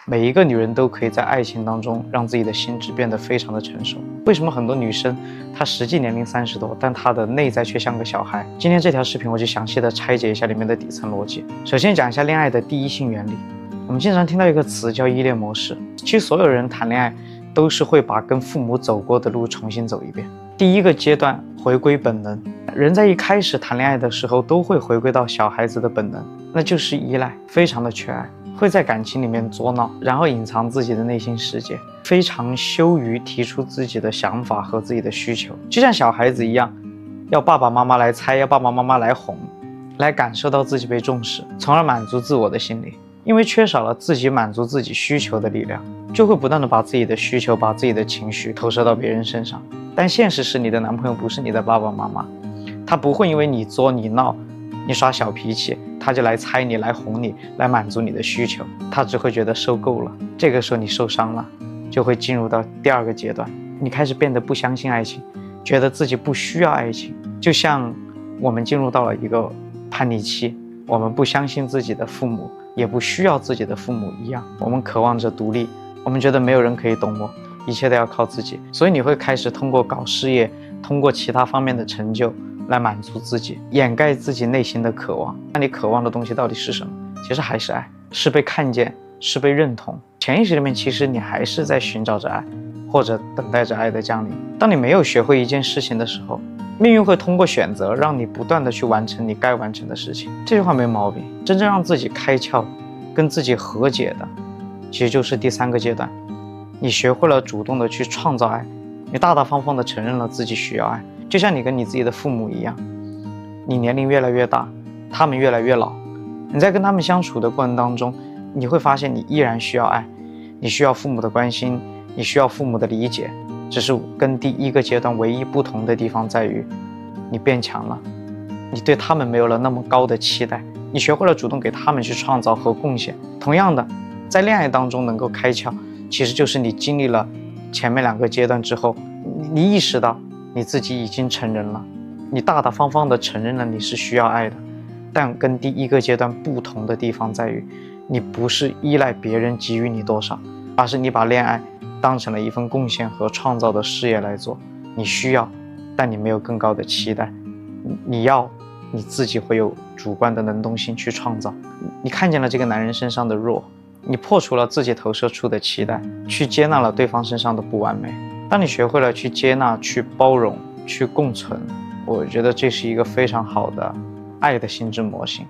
每一个女人都可以在爱情当中让自己的心智变得非常的成熟。为什么很多女生她实际年龄30多，但她的内在却像个小孩？今天这条视频我就详细的拆解一下里面的底层逻辑。首先讲一下恋爱的第一性原理。我们经常听到一个词叫依恋模式，其实所有人谈恋爱都是会把跟父母走过的路重新走一遍。第一个阶段回归本能，人在一开始谈恋爱的时候都会回归到小孩子的本能，那就是依赖，非常的缺爱，会在感情里面作闹，然后隐藏自己的内心世界，非常羞于提出自己的想法和自己的需求，就像小孩子一样，要爸爸妈妈来猜，要爸爸妈妈来哄，来感受到自己被重视，从而满足自我的心理。因为缺少了自己满足自己需求的力量，就会不断的把自己的需求、把自己的情绪投射到别人身上。但现实是，你的男朋友不是你的爸爸妈妈，他不会因为你作你闹你耍小脾气，他就来猜你，来哄你，来满足你的需求，他只会觉得受够了。这个时候你受伤了，就会进入到第二个阶段，你开始变得不相信爱情，觉得自己不需要爱情，就像我们进入到了一个叛逆期，我们不相信自己的父母，也不需要自己的父母一样，我们渴望着独立，我们觉得没有人可以懂我，一切都要靠自己，所以你会开始通过搞事业，通过其他方面的成就来满足自己，掩盖自己内心的渴望。那你渴望的东西到底是什么？其实还是爱，是被看见，是被认同。潜意识里面其实你还是在寻找着爱，或者等待着爱的降临。当你没有学会一件事情的时候，命运会通过选择让你不断的去完成你该完成的事情。这句话没毛病。真正让自己开窍，跟自己和解的，其实就是第三个阶段。你学会了主动的去创造爱，你大大方方的承认了自己需要爱。就像你跟你自己的父母一样，你年龄越来越大，他们越来越老，你在跟他们相处的过程当中，你会发现你依然需要爱，你需要父母的关心，你需要父母的理解，只是跟第一个阶段唯一不同的地方在于，你变强了，你对他们没有了那么高的期待，你学会了主动给他们去创造和贡献。同样的，在恋爱当中能够开窍，其实就是你经历了前面2个阶段之后，你意识到你自己已经成人了，你大大方方的承认了你是需要爱的。但跟第一个阶段不同的地方在于，你不是依赖别人给予你多少，而是你把恋爱当成了一份贡献和创造的事业来做。你需要，但你没有更高的期待，你要，你自己会有主观的能动性去创造。你看见了这个男人身上的弱，你破除了自己投射出的期待，去接纳了对方身上的不完美。当你学会了去接纳、去包容、去共存，我觉得这是一个非常好的爱的心智模型。